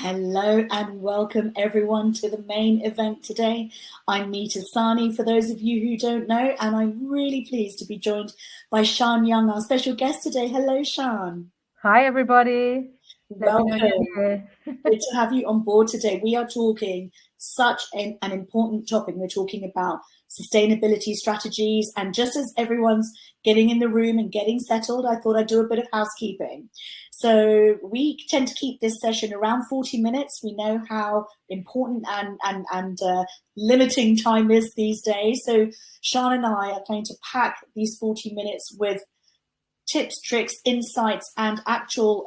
Hello and welcome everyone to the main event today. I'm Meeta Sani, for those of you who don't know, and I'm really pleased to be joined by Sian Young, our special guest today. Hello, Sian. Hi, everybody. Welcome. Good to have you on board today. We are talking such an important topic. We're talking about sustainability strategies, and just as everyone's getting in the room and getting settled, I thought I'd do a bit of housekeeping. So we tend to keep this session around 40 minutes. We know how important and limiting time is these days. So Sian and I are going to pack these 40 minutes with tips, tricks, insights, and actual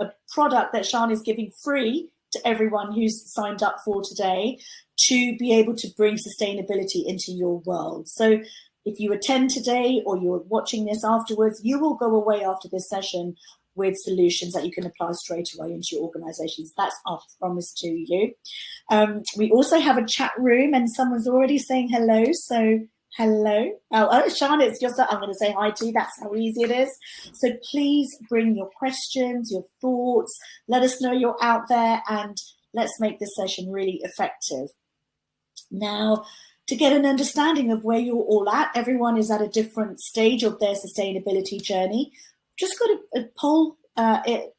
a product that Sian is giving free to everyone who's signed up for today to be able to bring sustainability into your world. So if you attend today or you're watching this afterwards, you will go away after this session with solutions that you can apply straight away into your organizations. That's our promise to you. We also have a chat room, and someone's already saying hello. So hello. Oh, Sian, it's just that I'm going to say hi to you. That's how easy it is. So please bring your questions, your thoughts. Let us know you're out there, and let's make this session really effective. Now, to get an understanding of where you're all at, everyone is at a different stage of their sustainability journey. Just got a poll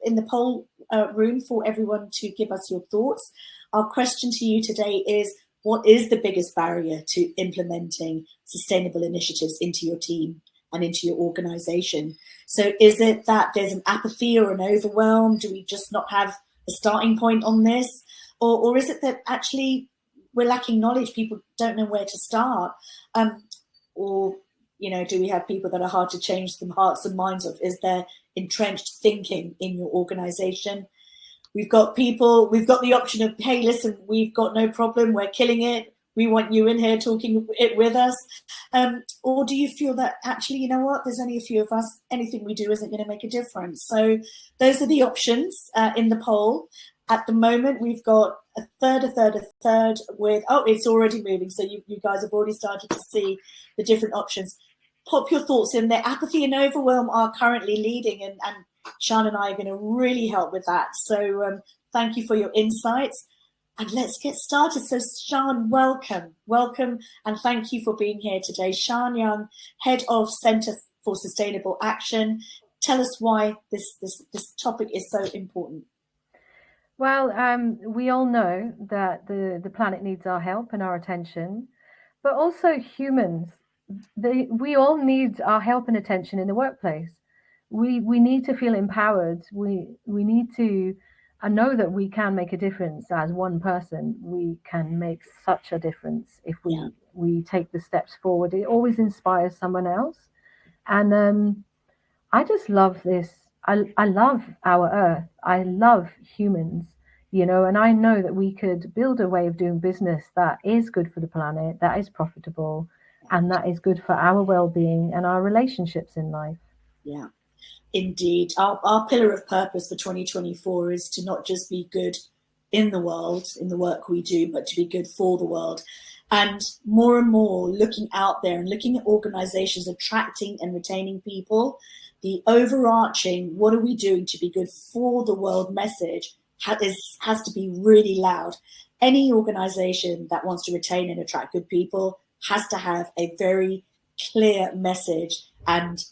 in the poll room for everyone to give us your thoughts. Our question to you today is, what is the biggest barrier to implementing sustainable initiatives into your team and into your organization? So is it that there's an apathy or an overwhelm? Do we just not have a starting point on this? Or is it that actually we're lacking knowledge? People don't know where to start? Or, you know, do we have people that are hard to change the hearts and minds of? Is there entrenched thinking in your organization? We've got the option of, hey, listen, we've got no problem, we're killing it, we want you in here talking it with us. Or do you feel that actually, you know what, there's only a few of us, anything we do isn't going to make a difference? So those are the options in the poll. At the moment, we've got a third with, oh, it's already moving. So you guys have already started to see the different options. Pop your thoughts in there. Apathy and overwhelm are currently leading, and Sian and I are going to really help with that. So thank you for your insights, and let's get started. So Sian, welcome, and thank you for being here today. Sian Young, Head of Centre for Sustainable Action. Tell us why this topic is so important. Well, we all know that the planet needs our help and our attention, but also humans. We all need our help and attention in the workplace. We need to feel empowered. We need to know that we can make a difference as one person. We can make such a difference if we take the steps forward. It always inspires someone else. And I just love this. I love our Earth. I love humans, you know, and I know that we could build a way of doing business that is good for the planet, that is profitable, and that is good for our well-being and our relationships in life. Yeah, indeed. Our pillar of purpose for 2024 is to not just be good in the world, in the work we do, but to be good for the world. And more looking out there and looking at organizations attracting and retaining people, the overarching, what are we doing to be good for the world message has to be really loud. Any organization that wants to retain and attract good people has to have a very clear message and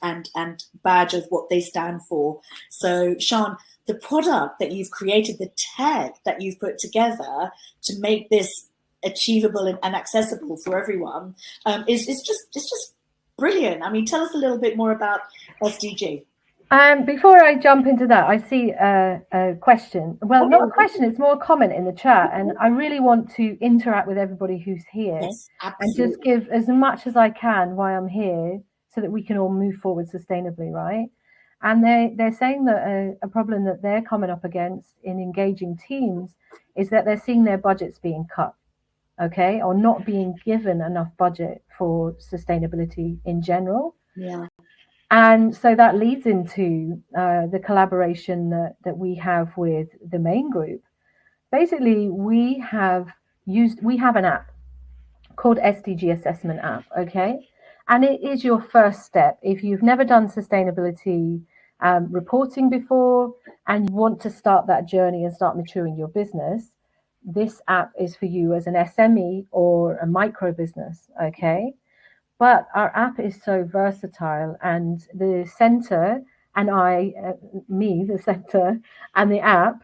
badge of what they stand for. So Sian, the product that you've created, the tech that you've put together to make this achievable and accessible for everyone is just brilliant. I mean, tell us a little bit more about SDG. Before I jump into that, I see a question. Well, not a question, it's more a comment in the chat. And I really want to interact with everybody who's here. Yes, and just give as much as I can while I'm here so that we can all move forward sustainably, right? And they're saying that a problem that they're coming up against in engaging teams is that they're seeing their budgets being cut, okay, or not being given enough budget for sustainability in general. Yeah. And so that leads into the collaboration that we have with the main group. Basically, we have an app called SDG Assessment app, okay? And it is your first step. If you've never done sustainability reporting before, and you want to start that journey and start maturing your business, this app is for you as an SME or a micro business, okay? But our app is so versatile, and the center and the center and the app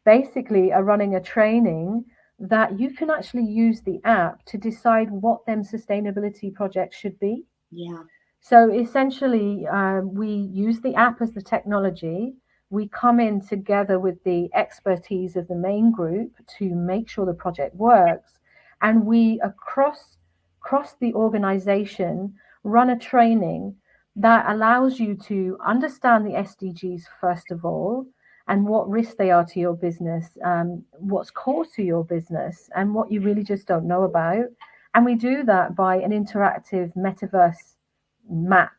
basically are running a training that you can actually use the app to decide what them sustainability projects should be. Yeah. So essentially, we use the app as the technology. We come in together with the expertise of the main group to make sure the project works. And we across the organization run a training that allows you to understand the SDGs first of all, and what risks they are to your business, what's core to your business, and what you really just don't know about. And we do that by an interactive metaverse map.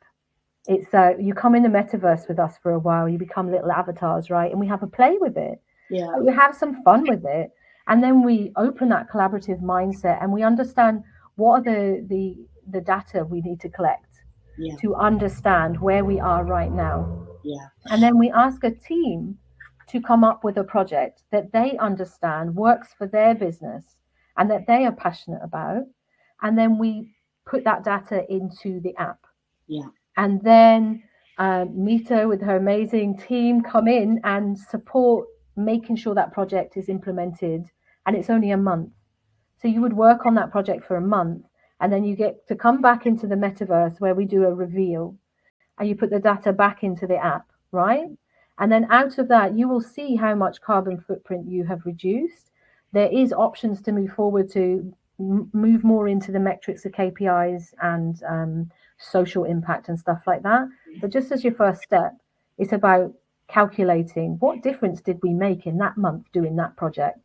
It's you come in the metaverse with us for a while, you become little avatars, right? And we have a play with it. Yeah. We have some fun with it. And then we open that collaborative mindset, and we understand what are the data we need to collect to understand where we are right now. Yeah. And then we ask a team to come up with a project that they understand works for their business and that they are passionate about. And then we put that data into the app. Yeah. And then Mita with her amazing team come in and support making sure that project is implemented. And it's only a month. So you would work on that project for a month, and then you get to come back into the metaverse where we do a reveal, and you put the data back into the app, right? And then out of that, you will see how much carbon footprint you have reduced. There is options to move forward to move more into the metrics of KPIs and social impact and stuff like that. But just as your first step, it's about calculating what difference did we make in that month doing that project.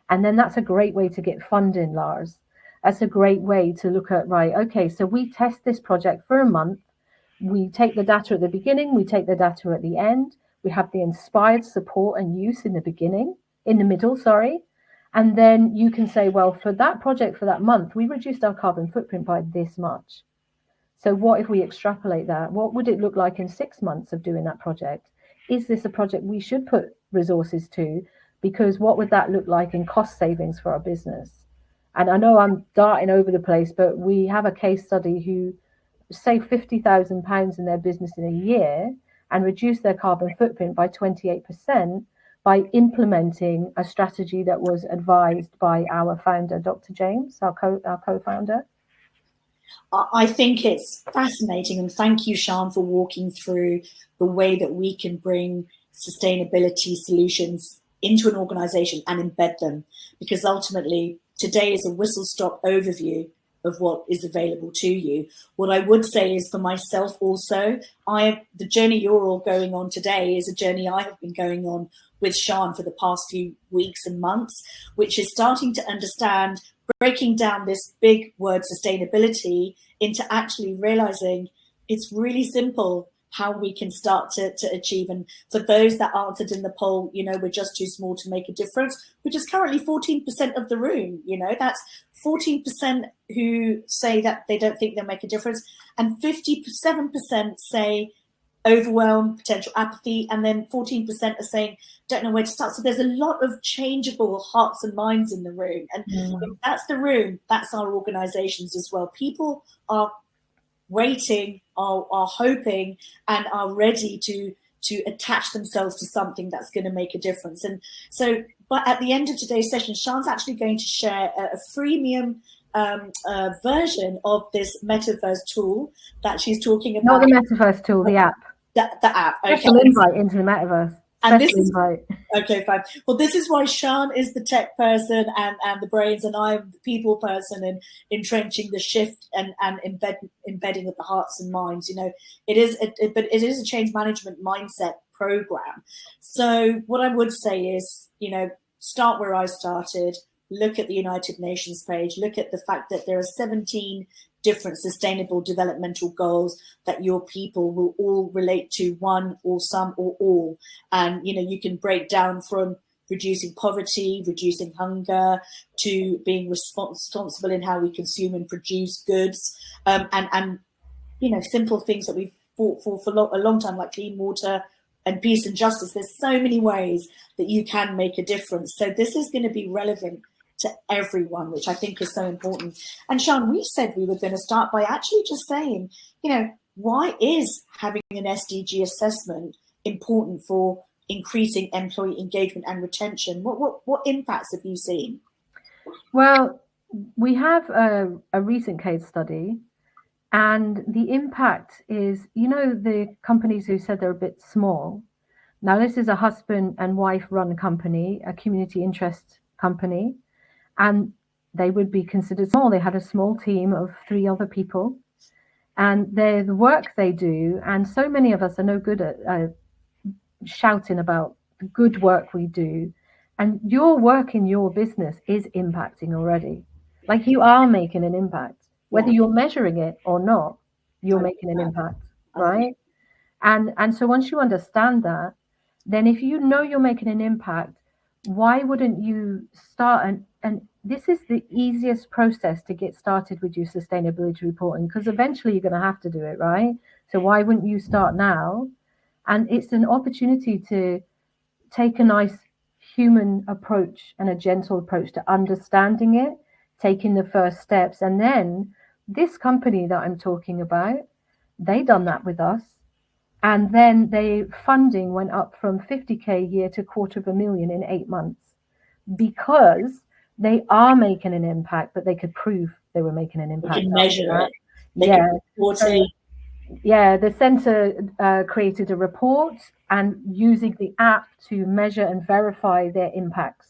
And then that's a great way to get funding, Lars. That's a great way to look at, right, okay, so we test this project for a month. We take the data at the beginning, we take the data at the end. We have the inspired support and use in the middle, and then you can say, well, for that project for that month, we reduced our carbon footprint by this much. So what if we extrapolate that? What would it look like in 6 months of doing that project? Is this a project we should put resources to? Because what would that look like in cost savings for our business? And I know I'm darting over the place, but we have a case study who saved £50,000 in their business in a year and reduced their carbon footprint by 28% by implementing a strategy that was advised by our founder, Dr. James, our co-founder. I think it's fascinating, and thank you, Sian, for walking through the way that we can bring sustainability solutions into an organization and embed them, because ultimately today is a whistle-stop overview of what is available to you. What I would say is, for myself also, the journey you're all going on today is a journey I have been going on with Sian for the past few weeks and months, which is starting to understand, breaking down this big word sustainability into actually realizing it's really simple how we can start to achieve. And for those that answered in the poll, we're just too small to make a difference, which is currently 14% of the room. That's 14% who say that they don't think they'll make a difference, and 57% say overwhelm, potential apathy, and then 14% are saying don't know where to start. So there's a lot of changeable hearts and minds in the room, and if that's the room, that's our organizations as well. People are waiting, are hoping, and are ready to attach themselves to something that's going to make a difference. And so, but at the end of today's session, Sian's actually going to share a freemium version of this metaverse tool that she's talking about. Not the metaverse tool, the app. The app. Okay. Special invite into the metaverse. And this is okay, fine. Well, this is why Sian is the tech person and the brains, and I'm the people person in entrenching the shift and embedding of the hearts and minds. It is a change management mindset program. So what I would say is, start where I started. Look at the United Nations page. Look at the fact that there are 17 different sustainable developmental goals that your people will all relate to, one or some or all. And, you can break down from reducing poverty, reducing hunger, to being responsible in how we consume and produce goods. And simple things that we've fought for a long time, like clean water, and peace and justice. There's so many ways that you can make a difference. So this is going to be relevant to everyone, which I think is so important. And Sian, we said we were going to start by actually just saying, why is having an SDG assessment important for increasing employee engagement and retention? What impacts have you seen? Well, we have a recent case study, and the impact is, the companies who said they're a bit small. Now, this is a husband and wife run company, a community interest company, and they would be considered small. They had a small team of 3 other people, and the work they do, and so many of us are no good at shouting about the good work we do, and your work in your business is impacting already. Like, you are making an impact, whether you're measuring it or not, you're making an impact, right? And so once you understand that, then if you know you're making an impact, why wouldn't you start? And this is the easiest process to get started with your sustainability reporting, because eventually you're going to have to do it, right? So why wouldn't you start now? And it's an opportunity to take a nice human approach and a gentle approach to understanding it, taking the first steps. And then this company that I'm talking about, they done that with us. And then the funding went up from 50K a year to $250,000 in 8 months, because they are making an impact, but they could prove they were making an impact. They can measure it. The center created a report, and using the app to measure and verify their impacts,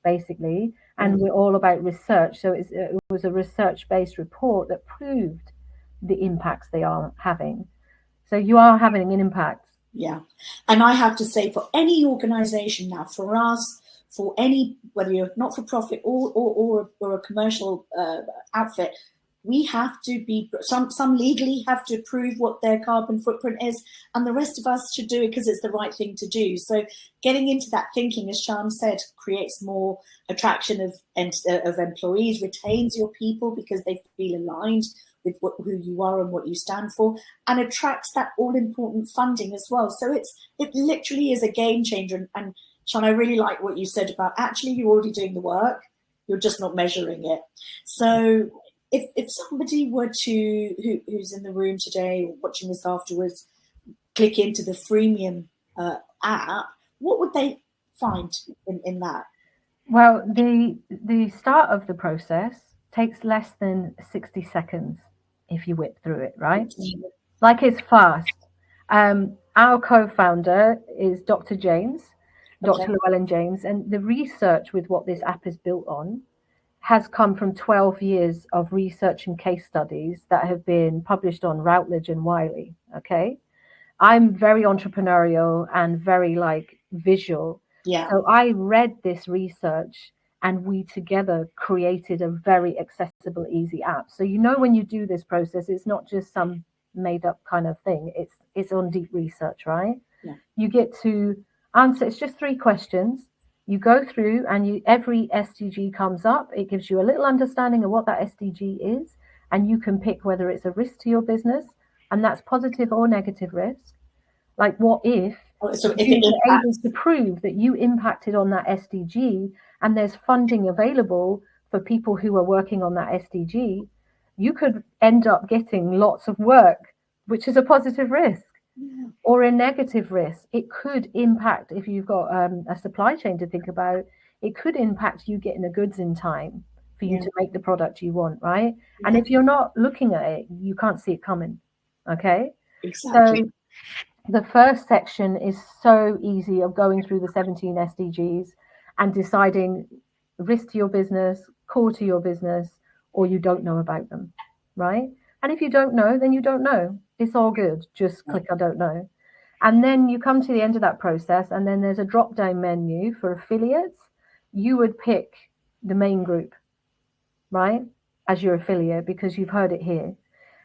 basically. And we're all about research. So it was a research-based report that proved the impacts they are having. So you are having an impact. Yeah. And I have to say, for any organization now, for us, for any, whether you're not for profit or a commercial outfit, we have to be, some legally have to prove what their carbon footprint is, and the rest of us should do it because it's the right thing to do. So getting into that thinking, as Sian said, creates more attraction of employees, retains your people because they feel aligned with who you are and what you stand for, and attracts that all-important funding as well. So it literally is a game changer. And Sian, I really like what you said about actually you're already doing the work, you're just not measuring it. So if somebody were to, who's in the room today or watching this afterwards, click into the freemium app, what would they find in that? Well, the start of the process takes less than 60 seconds if you whip through it, right? Like, it's fast. Our co-founder is Dr. James, Dr. Lowellyne James, and the research with what this app is built on has come from 12 years of research and case studies that have been published on Routledge and Wiley, okay? I'm very entrepreneurial and very visual. Yeah. So I read this research, and we together created a very accessible, easy app. So when you do this process, it's not just some made up kind of thing. It's on deep research, right? Yeah. You get to answer, it's just 3 questions. You go through, and every SDG comes up. It gives you a little understanding of what that SDG is, and you can pick whether it's a risk to your business, and that's positive or negative risk. Like, what if you're able to prove that you impacted on that SDG, and there's funding available for people who are working on that SDG, you could end up getting lots of work, which is a positive risk. Yeah. Or a negative risk. It could impact, if you've got a supply chain to think about, it could impact you getting the goods in time for you to make the product you want, right? Yeah. And if you're not looking at it, you can't see it coming, okay? Exactly. So the first section is so easy, of going through the 17 SDGs and deciding risk to your business, core to your business, or you don't know about them, right? And if you don't know, then you don't know. It's all good. Just click I don't know. And then you come to the end of that process, and then there's a drop-down menu for affiliates. You would pick the main group, right, as your affiliate, because you've heard it here.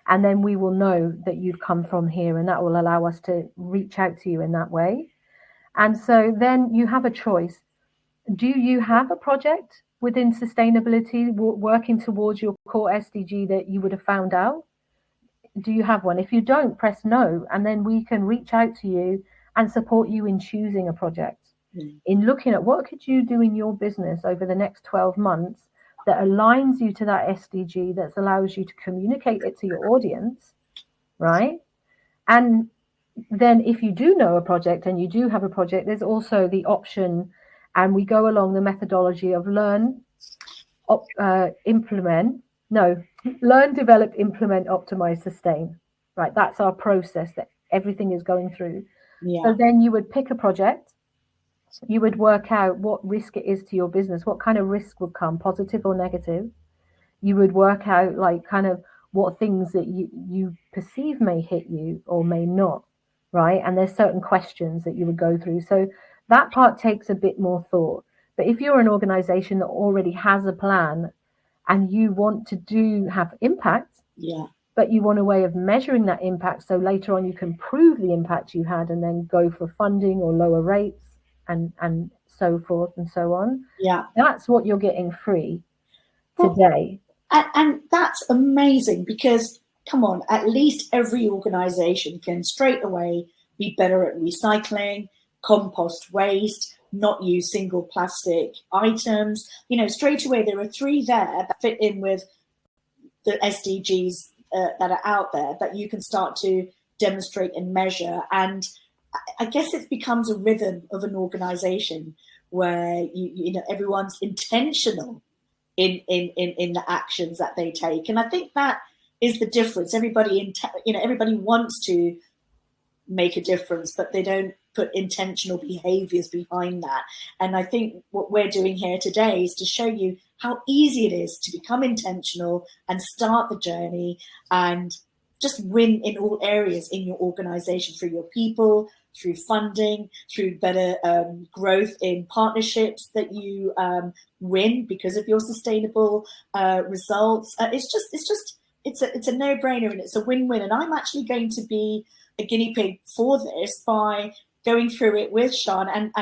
And then we will know that you've come from here, and that will allow us to reach out to you in that way. And so then you have a choice. Do you have a project within sustainability working towards your core SDG that you would have found out? Do you have one? If you don't, press no, and then we can reach out to you and support you in choosing a project, in looking at what could you do in your business over the next 12 months that aligns you to that SDG, that allows you to communicate it to your audience, right? And then if you do know a project and you do have a project, there's also the option, and we go along the methodology of learn, develop, implement, optimize, sustain, right? That's our process that everything is going through. So then you would pick a project, you would work out what risk it is to your business, what kind of risk would come, positive or negative. You would work out like kind of what things that you perceive may hit you or may not, right? And there's certain questions that you would go through. So that part takes a bit more thought. But if you're an organization that already has a plan and you want to have impact, but you want a way of measuring that impact, so later on you can prove the impact you had and then go for funding or lower rates and so forth and so on. That's what you're getting free today. And that's amazing, because come on, at least every organization can straight away be better at recycling, compost waste, not use single plastic items. You know, straight away there are 3 there that fit in with the SDGs that are out there that you can start to demonstrate and measure. And I guess it becomes a rhythm of an organization where you know everyone's intentional in the actions that they take. And I think that is the difference. Everybody wants to make a difference, but they don't put intentional behaviors behind that. And I think what we're doing here today is to show you how easy it is to become intentional and start the journey and just win in all areas in your organization, through your people, through funding, through better growth in partnerships that you win because of your sustainable results. It's a no-brainer, and it's a win-win. And I'm actually going to be a guinea pig for this by going through it with Sian and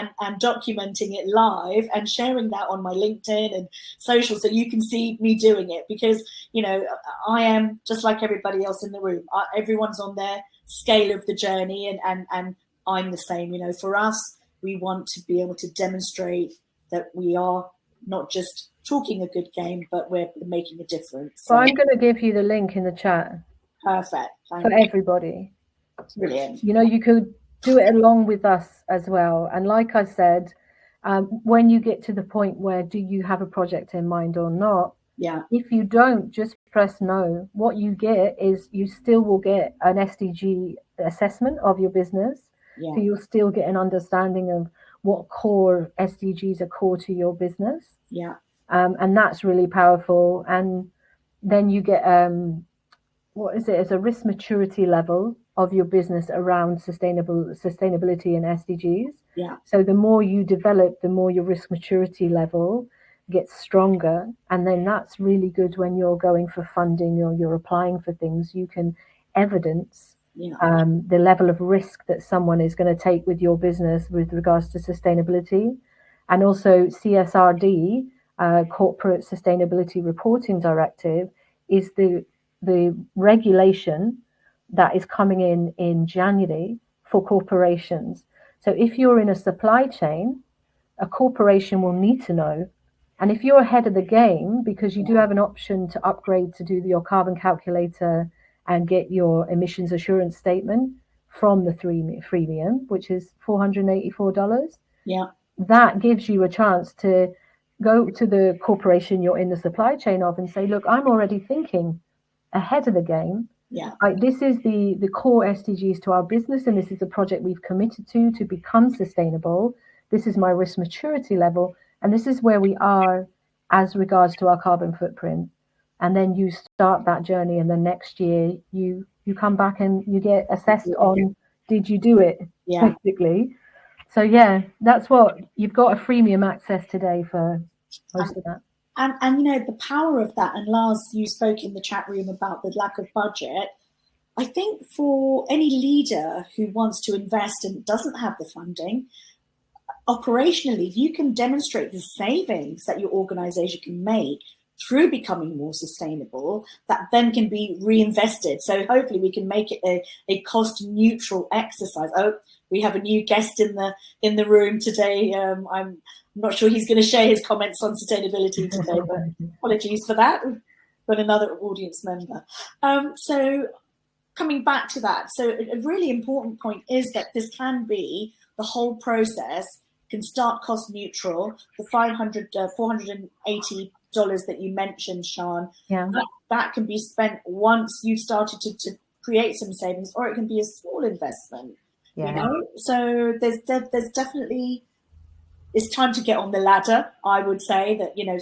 documenting it live and sharing that on my LinkedIn and social, so you can see me doing it, because you know I am just like everybody else in the room. Everyone's on their scale of the journey, and I'm the same. You know, for us, we want to be able to demonstrate that we are not just talking a good game, but we're making a difference. So I'm going to give you the link in the chat. Perfect. For everybody. Brilliant. You know, you could do it along with us as well. And like I said, when you get to the point where do you have a project in mind or not? If you don't, just press no. What you get is you still will get an SDG assessment of your business. So you'll still get an understanding of what core SDGs are core to your business. And that's really powerful. And then you get it's a risk maturity level of your business around sustainability and SDGs. So the more you develop, the more your risk maturity level gets stronger. And then that's really good when you're going for funding or you're applying for things. You can evidence the level of risk that someone is going to take with your business with regards to sustainability. And also CSRD, Corporate Sustainability Reporting Directive, is the regulation that is coming in January for corporations. So if you're in a supply chain, a corporation will need to know. And if you're ahead of the game, because you do have an option to upgrade to do your carbon calculator and get your emissions assurance statement from the freemium, which is $484. That gives you a chance to go to the corporation you're in the supply chain of and say, look, I'm already thinking ahead of the game. This is the core SDGs to our business, and this is a project we've committed to become sustainable. This is my risk maturity level, and this is where we are as regards to our carbon footprint. And then you start that journey, and the next year you come back and you get assessed on, did you do it, basically. So that's what you've got, a freemium access today for most of that. And you know, the power of that, and Lars, you spoke in the chat room about the lack of budget. I think for any leader who wants to invest and doesn't have the funding, operationally, if you can demonstrate the savings that your organization can make through becoming more sustainable, that then can be reinvested. So hopefully we can make it a cost neutral exercise. Oh, we have a new guest in the room today. I'm not sure he's going to share his comments on sustainability today, but apologies for that. But another audience member. So coming back to that, so a really important point is that this can be, the whole process can start cost neutral. The $480 that you mentioned, Sian, that can be spent once you've started to create some savings, or it can be a small investment. You know, so there's definitely, it's time to get on the ladder. I would say that, you know,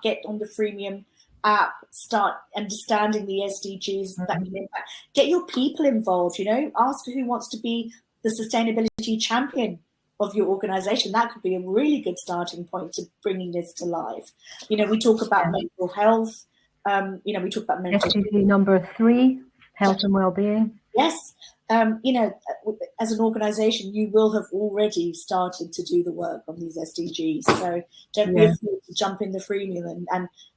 get on the freemium app, start understanding the SDGs that can impact. Get your people involved. You know, ask who wants to be the sustainability champion of your organization. That could be a really good starting point to bringing this to life. You know, we talk about mental health. You know, we talk about mental SDG number 3, health and well-being. Yes. You know, as an organization, you will have already started to do the work on these SDGs. So don't be afraid to jump in the freemium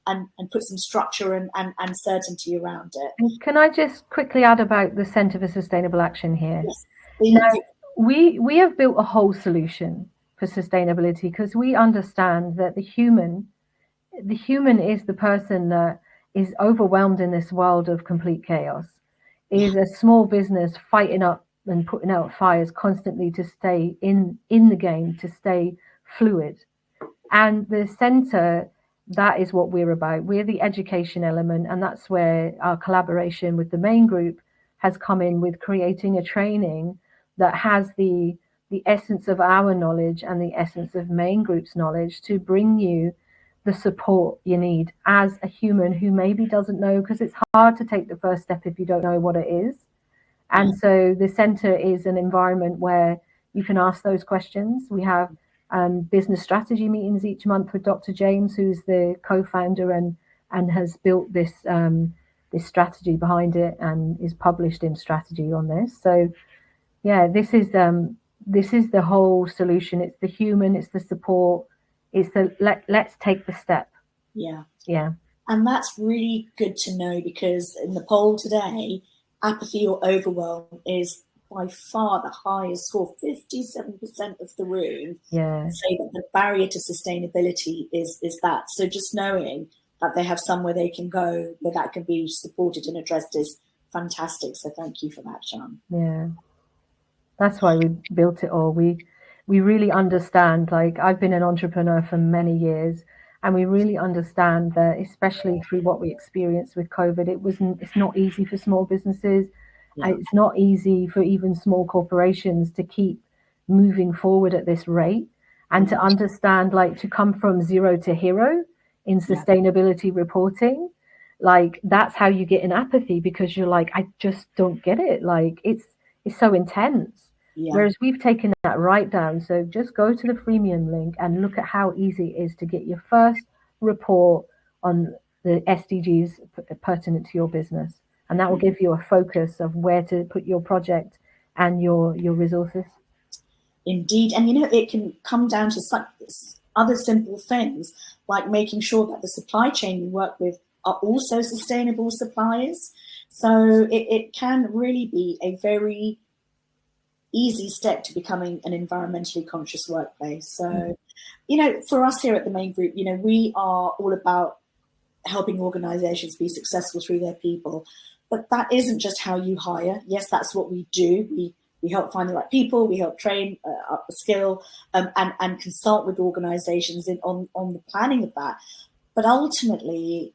and put some structure and certainty around it. And can I just quickly add about the Centre for Sustainable Action here? Yes. Now, we have built a whole solution for sustainability because we understand that the human is the person that is overwhelmed in this world of complete chaos. Is a small business fighting up and putting out fires constantly to stay in the game, to stay fluid. And the centre, that is what we're about. We're the education element, and that's where our collaboration with the main group has come in, with creating a training that has the essence of our knowledge and the essence of main group's knowledge to bring you the support you need as a human who maybe doesn't know, because it's hard to take the first step if you don't know what it is. And so the centre is an environment where you can ask those questions. We have business strategy meetings each month with Dr. James, who's the co-founder and has built this strategy behind it and is published in strategy on this. So yeah, this is the whole solution. It's the human, it's the support. It's let's take the step. Yeah. And that's really good to know, because in the poll today, apathy or overwhelm is by far the highest score. 57% of the room say that the barrier to sustainability is that. So just knowing that they have somewhere they can go where that can be supported and addressed is fantastic. So thank you for that, Sian. Yeah. That's why we built it all. We really understand, like, I've been an entrepreneur for many years, and we really understand that, especially through what we experienced with COVID, it's not easy for small businesses. It's not easy for even small corporations to keep moving forward at this rate, and to understand, like, to come from zero to hero in sustainability reporting, like, that's how you get in apathy, because you're like, I just don't get it. Like, it's so intense. Whereas we've taken that right down. So just go to the freemium link and look at how easy it is to get your first report on the SDGs pertinent to your business. And that will give you a focus of where to put your project and your resources. Indeed. And, you know, it can come down to some other simple things, like making sure that the supply chain you work with are also sustainable suppliers. So it can really be a very easy step to becoming an environmentally conscious workplace. So, you know, for us here at the main group, you know, we are all about helping organizations be successful through their people. But that isn't just how you hire. Yes, that's what we do. We help find the right people. We help train, up the skill, and consult with organizations on the planning of that. But ultimately,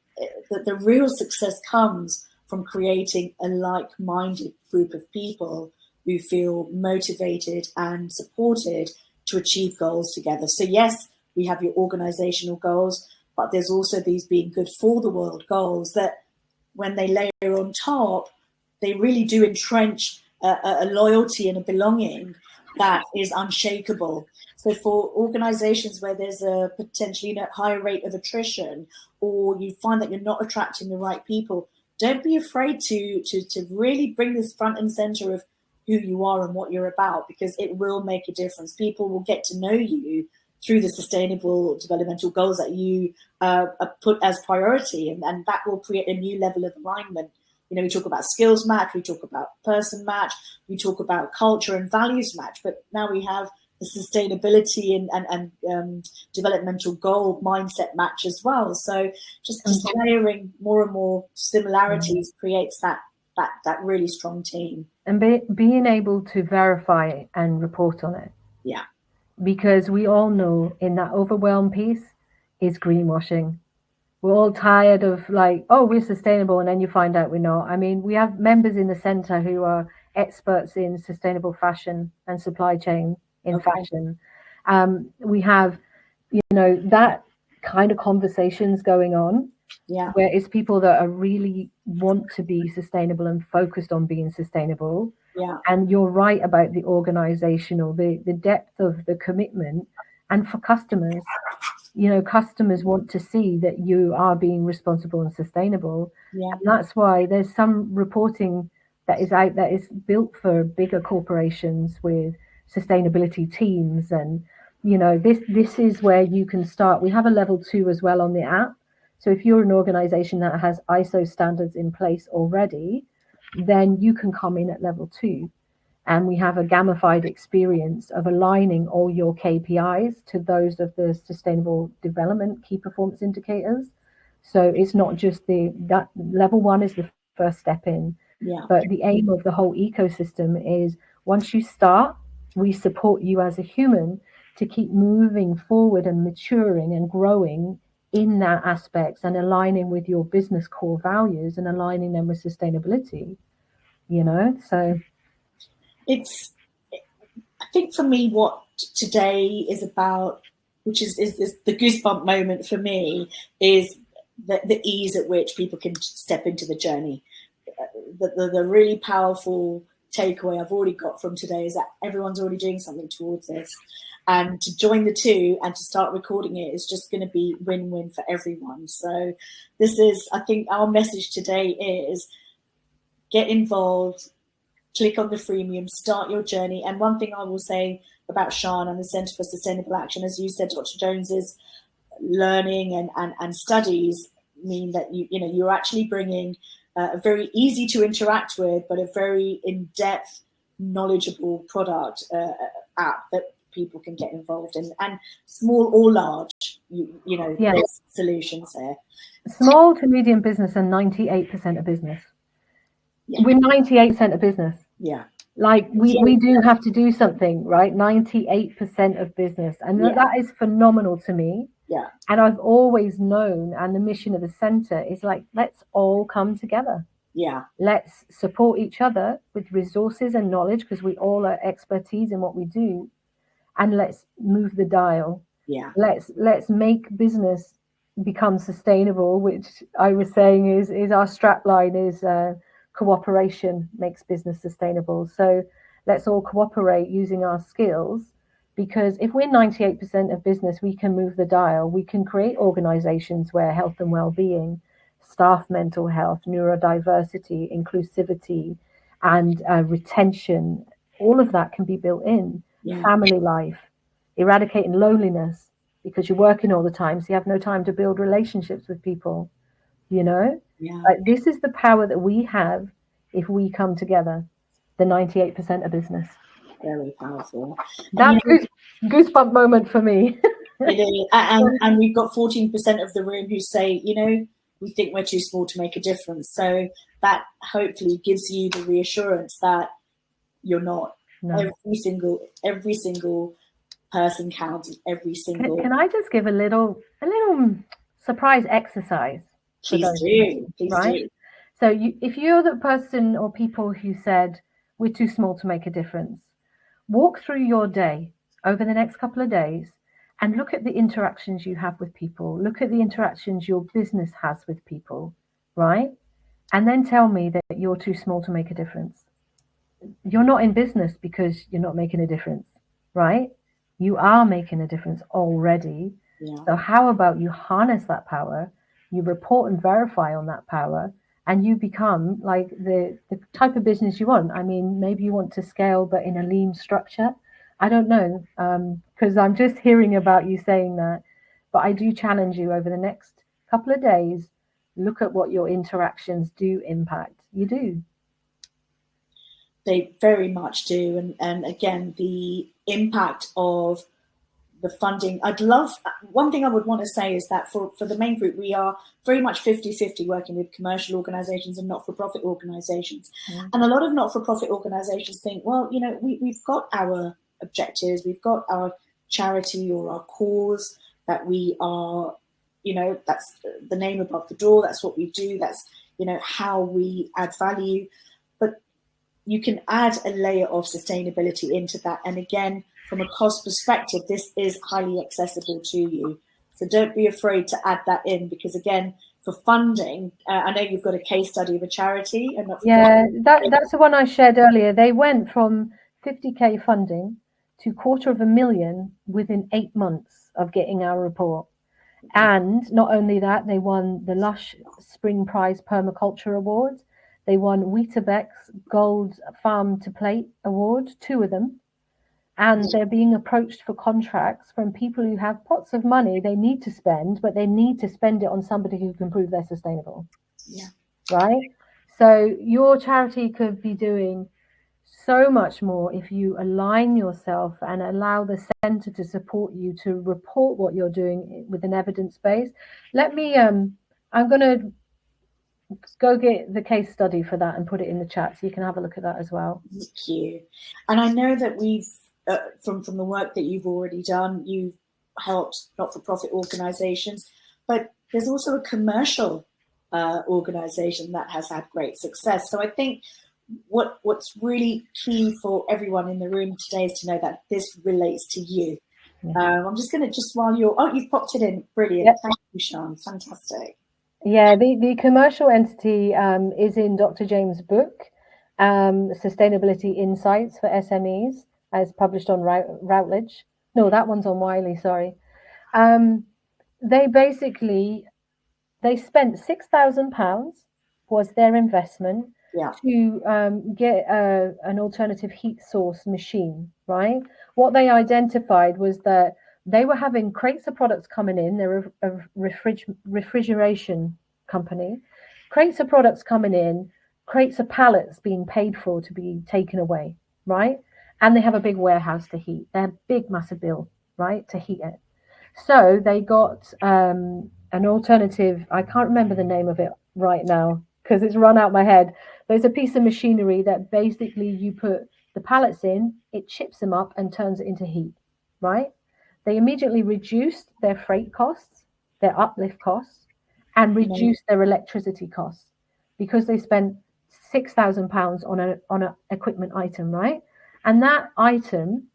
the real success comes from creating a like-minded group of people who feel motivated and supported to achieve goals together. So yes, we have your organizational goals, but there's also these being good for the world goals that, when they layer on top, they really do entrench a loyalty and a belonging that is unshakable. So for organizations where there's a potentially, you know, higher rate of attrition, or you find that you're not attracting the right people, don't be afraid to really bring this front and center of who you are and what you're about, because it will make a difference. People will get to know you through the sustainable developmental goals that you put as priority, and that will create a new level of alignment. We talk about skills match, we talk about person match, we talk about culture and values match, but now we have the sustainability and developmental goal mindset match as well. So just layering more and more similarities creates that really strong team. And being able to verify and report on it. Yeah. Because we all know in that overwhelm piece is greenwashing. We're all tired of like, oh, we're sustainable, and then you find out we're not. I mean, we have members in the centre who are experts in sustainable fashion and supply chain in fashion. We have, that kind of conversations going on. Yeah. Where it's people that are really want to be sustainable and focused on being sustainable. Yeah. And you're right about the organizational, the depth of the commitment. And for customers, customers want to see that you are being responsible and sustainable. Yeah. And that's why there's some reporting that is out that is built for bigger corporations with sustainability teams. And, this is where you can start. We have a level 2 as well on the app. So if you're an organization that has ISO standards in place already, then you can come in at level 2. And we have a gamified experience of aligning all your KPIs to those of the sustainable development key performance indicators. So it's not just that level 1 is the first step in. Yeah. But the aim of the whole ecosystem is once you start, we support you as a human to keep moving forward and maturing and growing in that aspects and aligning with your business core values and aligning them with sustainability, so I think for me what today is about, which is the goosebump moment for me, is the ease at which people can step into the journey. The really powerful takeaway I've already got from today is that everyone's already doing something towards this. And to join the two and to start recording it is just going to be win-win for everyone. So this is, I think our message today is get involved, click on the freemium, start your journey. And one thing I will say about Sian and the Centre for Sustainable Action, as you said, Dr. Jones's learning and studies mean that you're actually bringing a very easy to interact with, but a very in-depth, knowledgeable product app that people can get involved in, and small or large, there's solutions there. Small to medium business are 98% of business. Yeah. We're 98% of business. Yeah. Like we do have to do something, right? 98% of business. And that is phenomenal to me. Yeah. And I've always known, and the mission of the centre is like, let's all come together. Yeah. Let's support each other with resources and knowledge, because we all are expertise in what we do. And let's move the dial. Yeah. Let's make business become sustainable, which I was saying is our strapline is cooperation makes business sustainable. So let's all cooperate using our skills, because if we're 98% of business, we can move the dial. We can create organizations where health and well-being, staff mental health, neurodiversity, inclusivity, and retention, all of that can be built in. Yeah. Family life, eradicating loneliness, because you're working all the time, so you have no time to build relationships with people, Yeah. Like, this is the power that we have if we come together, the 98% of business. Very powerful. That's goosebump moment for me. It is. And we've got 14% of the room who say, we think we're too small to make a difference. So that hopefully gives you the reassurance that you're not. No. Every single person counts. Every single. Can I just give a little surprise exercise? Please do. So if you're the person or people who said we're too small to make a difference, walk through your day over the next couple of days and look at the interactions you have with people. Look at the interactions your business has with people, right? And then tell me that you're too small to make a difference. You're not in business because you're not making a difference, right? You are making a difference already. Yeah. So how about you harness that power, you report and verify on that power, and you become like the type of business you want. I mean, maybe you want to scale, but in a lean structure. I don't know, because I'm just hearing about you saying that. But I do challenge you over the next couple of days, look at what your interactions do impact. You do. They very much do. And again, the impact of the funding. One thing I would want to say is that for the main group, we are very much 50-50 working with commercial organizations and not-for-profit organizations. Mm. And a lot of not-for-profit organizations think, well, we've got our objectives, we've got our charity or our cause that we are, that's the name above the door, that's what we do, that's, how we add value. But you can add a layer of sustainability into that. And again, from a cost perspective, this is highly accessible to you. So don't be afraid to add that in, because again, for funding, I know you've got a case study of a charity. That's the one I shared earlier. They went from 50K funding to $250,000 within 8 months of getting our report. And not only that, they won the Lush Spring Prize Permaculture Award. They won Weetabix Gold Farm to Plate Award, 2 of them. And they're being approached for contracts from people who have pots of money they need to spend, but they need to spend it on somebody who can prove they're sustainable. Yeah. Right? So your charity could be doing so much more if you align yourself and allow the centre to support you to report what you're doing with an evidence base. Let me, I'm going to go get the case study for that and put it in the chat so you can have a look at that as well. Thank you. And I know that we've, from the work that you've already done, you've helped not-for-profit organisations, but there's also a commercial organisation that has had great success. So I think what's really key for everyone in the room today is to know that this relates to you. Yeah. I'm just going to, while you've popped it in, brilliant. Yep. Thank you, Sian, fantastic. Yeah, the commercial entity is in Dr. James' book, Sustainability Insights for SMEs, as published on Routledge. No, that one's on Wiley, sorry. They spent £6,000 was their investment to get an alternative heat source machine, right? What they identified was that they were having crates of products coming in. They're a refrigeration company. Crates of products coming in, crates of pallets being paid for to be taken away, right? And they have a big warehouse to heat. They're a big, massive bill, right, to heat it. So they got an alternative. I can't remember the name of it right now because it's run out my head. There's a piece of machinery that basically you put the pallets in, it chips them up and turns it into heat, right? They immediately reduced their freight costs, their uplift costs, and reduced their electricity costs because they spent £6,000 on an equipment item, right? And that item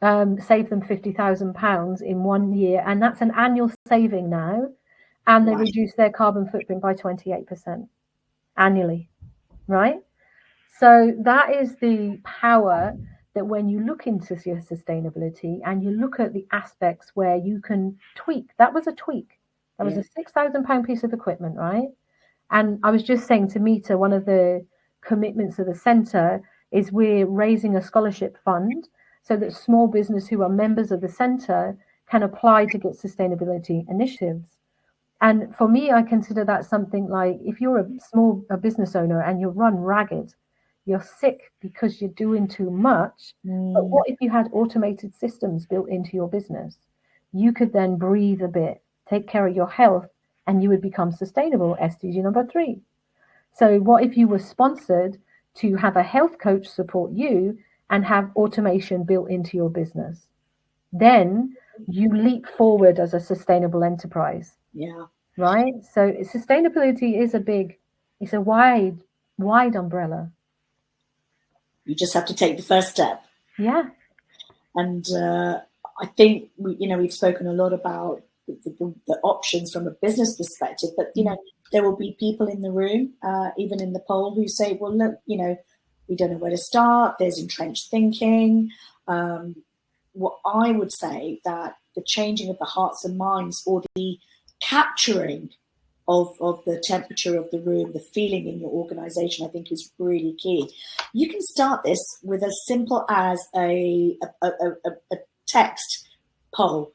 saved them £50,000 in 1 year, and that's an annual saving now. And they reduced their carbon footprint by 28% annually, right? So that is the power that when you look into your sustainability and you look at the aspects where you can tweak. That was a tweak. That was a £6,000 piece of equipment, right? And I was just saying to Mita, one of the commitments of the centre is we're raising a scholarship fund so that small business who are members of the centre can apply to get sustainability initiatives. And for me, I consider that something like if you're a business owner and you run ragged, you're sick because you're doing too much. But what if you had automated systems built into your business? You could then breathe a bit, take care of your health, and you would become sustainable, SDG number 3. So what if you were sponsored to have a health coach support you and have automation built into your business? Then you leap forward as a sustainable enterprise. Yeah. Right? So sustainability is it's a wide umbrella. You just have to take the first step. Yeah. And I think we've spoken a lot about the options from a business perspective, but there will be people in the room, even in the poll, who say, well, look, we don't know where to start. There's entrenched thinking. What I would say that the changing of the hearts and minds or the capturing of the temperature of the room, the feeling in your organization, I think is really key. You can start this with as simple as a text poll,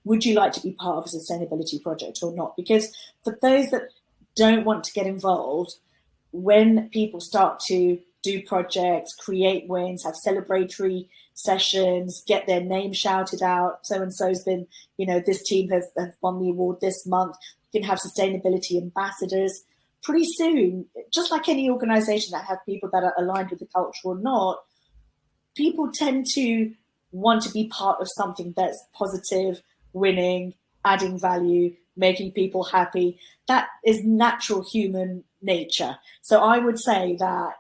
would you like to be part of a sustainability project or not? Because for those that don't want to get involved, when people start to do projects, create wins, have celebratory sessions, get their name shouted out, so-and-so's been, this team has won the award this month, you can have sustainability ambassadors. Pretty soon, just like any organization that have people that are aligned with the culture or not, people tend to want to be part of something that's positive, winning, adding value, making people happy. That is natural human nature. So I would say that,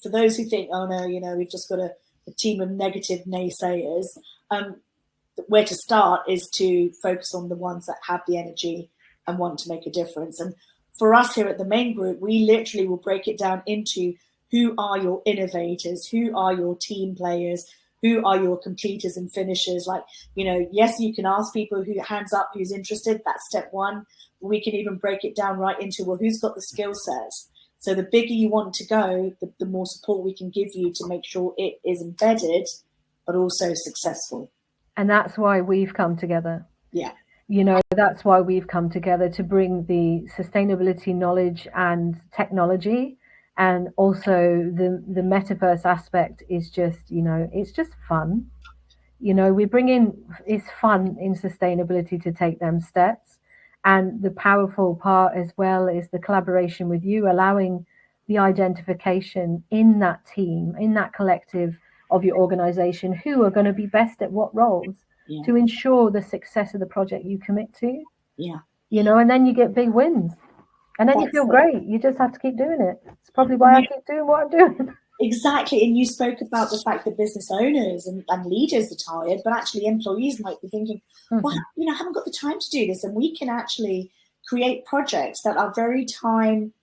for those who think, oh no, we've just got a team of negative naysayers, where to start is to focus on the ones that have the energy and want to make a difference. And for us here at the main group, we literally will break it down into who are your innovators, who are your team players, who are your completers and finishers. Like, yes, you can ask people who hands up, who's interested. That's step one. We can even break it down right into, well, who's got the skill sets? So the bigger you want to go, the more support we can give you to make sure it is embedded, but also successful. And that's why we've come together. Yeah. That's why we've come together to bring the sustainability knowledge and technology. And also the metaverse aspect is just, it's just fun. We bring in, it's fun in sustainability to take them steps. And the powerful part as well is the collaboration with you, allowing the identification in that team, in that collective of your organization, who are going to be best at what roles to ensure the success of the project you commit to. Yeah. And then you get big wins. And then you feel great. You just have to keep doing it. It's probably why I keep doing what I'm doing. Exactly. And you spoke about the fact that business owners and leaders are tired, but actually employees might be thinking, well, I haven't got the time to do this. And we can actually create projects that are very time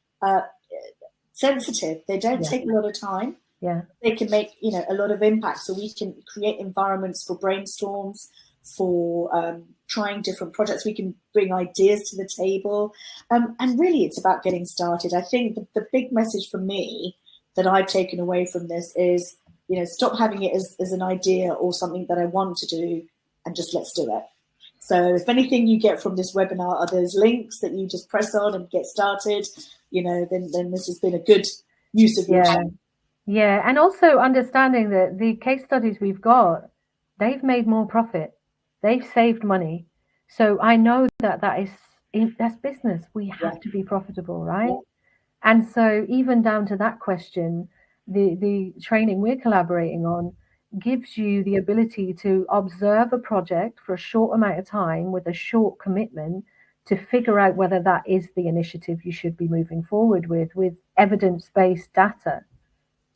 sensitive. They don't take a lot of time. Yeah. They can make, a lot of impact. So we can create environments for brainstorms, for trying different projects. We can bring ideas to the table. And really, it's about getting started. I think the big message for me that I've taken away from this is, stop having it as an idea or something that I want to do, and just let's do it. So if anything you get from this webinar are those links that you just press on and get started, then this has been a good use of your time. Yeah, and also understanding that the case studies we've got, they've made more profit. They've saved money. So I know that's business. We have to be profitable, right? Yeah. And so even down to that question, the training we're collaborating on gives you the ability to observe a project for a short amount of time with a short commitment to figure out whether that is the initiative you should be moving forward with evidence-based data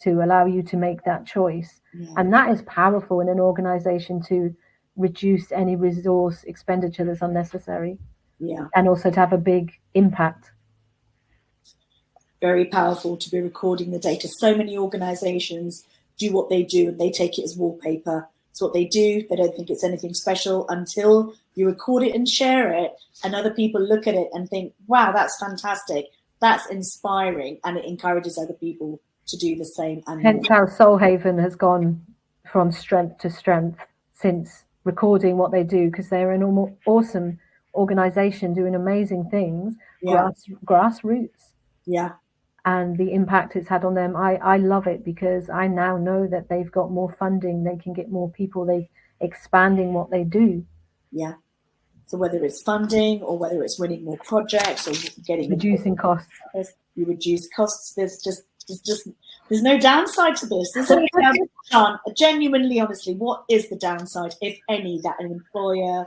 to allow you to make that choice. Yeah. And that is powerful in an organization to reduce any resource expenditure that's unnecessary. Yeah. And also to have a big impact. Very powerful to be recording the data. So many organizations do what they do and they take it as wallpaper. It's what they do. They don't think it's anything special until you record it and share it, and other people look at it and think, wow, that's fantastic. That's inspiring, and it encourages other people to do the same. And hence how Soulhaven has gone from strength to strength since recording what they do, because they're an awesome organization doing amazing things, grassroots. Yeah. And the impact it's had on them. I love it because I now know that they've got more funding, they can get more people, they're expanding what they do. Yeah. So whether it's funding or whether it's winning more projects or getting reducing costs. You reduce costs. There's no downside to this. There's only downside. Genuinely, honestly, what is the downside, if any, that an employer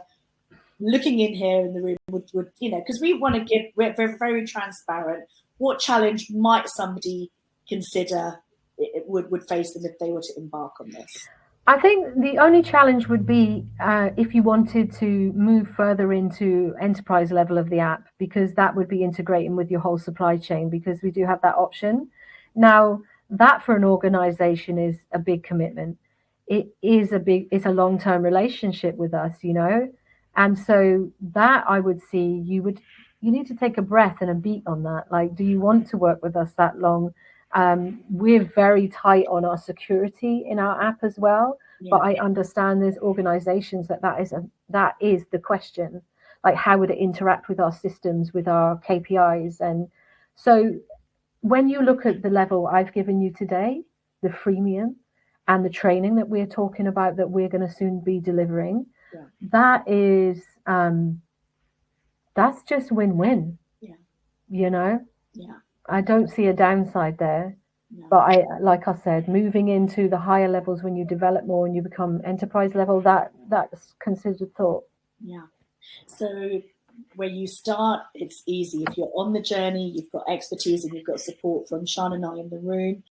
looking in here in the room would because we want to we're very transparent. What challenge might somebody consider it would face them if they were to embark on this? I think the only challenge would be if you wanted to move further into enterprise level of the app, because that would be integrating with your whole supply chain, because we do have that option. Now, that for an organization is a big commitment. It's a long-term relationship with us, And so that I would see, you would you need to take a breath and a beat on that. Like, do you want to work with us that long? We're very tight on our security in our app as well. Yeah. But I understand there's organizations that is the question. Like, how would it interact with our systems, with our KPIs? And so when you look at the level I've given you today, the freemium and the training that we're talking about that we're going to soon be delivering, that is that's just win-win. You know, I don't see a downside there. No. But like I said, moving into the higher levels when you develop more and you become enterprise level, that's considered thought. So where you start, it's easy. If you're on the journey, you've got expertise and you've got support from Sian and I in the room.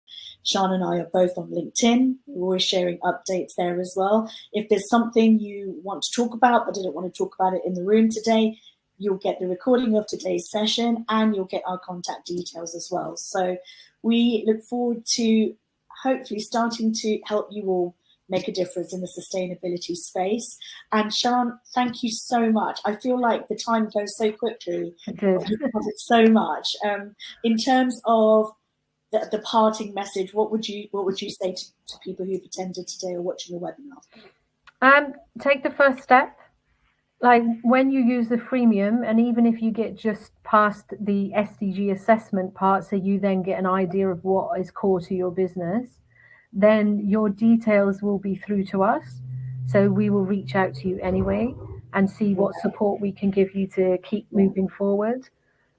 Sian and I are both on LinkedIn. We're always sharing updates there as well. If there's something you want to talk about but didn't want to talk about it in the room today, you'll get the recording of today's session and you'll get our contact details as well. So we look forward to hopefully starting to help you all make a difference in the sustainability space. And Sian, thank you so much. I feel like the time goes so quickly. You've covered so much. In terms of the parting message, what would you say to people who've attended today or watching the webinar? Take the first step. Like, when you use the freemium, and even if you get just past the SDG assessment part, so you then get an idea of what is core to your business, then your details will be through to us. So we will reach out to you anyway and see what support we can give you to keep moving forward.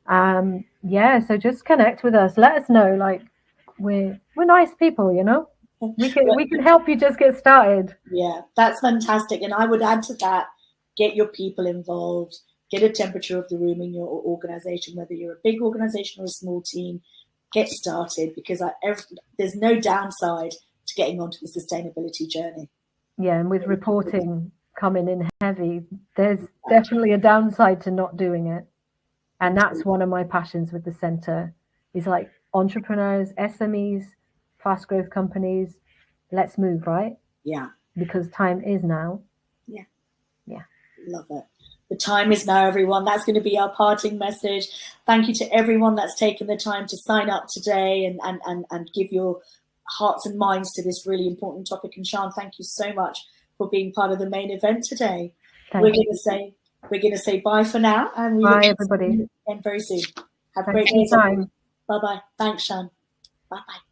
So just connect with us. Let us know. Like, we're nice people, you know. We can help you just get started. Yeah, that's fantastic. And I would add to that, get your people involved, get a temperature of the room in your organization, whether you're a big organization or a small team, get started, because there's no downside to getting onto the sustainability journey. Yeah, and with reporting coming in heavy, there's definitely a downside to not doing it. And that's one of my passions with the center, is like entrepreneurs, SMEs, fast growth companies, let's move, right? Yeah. Because time is now. Yeah. Love it. The time is now, everyone. That's going to be our parting message. Thank you to everyone that's taken the time to sign up today and give your hearts and minds to this really important topic. And Sian, thank you so much for being part of the main event today. We're going to say bye for now, and we bye everybody. And very soon. Have a Thanks great day. Time. Bye bye. Thanks, Sian. Bye bye.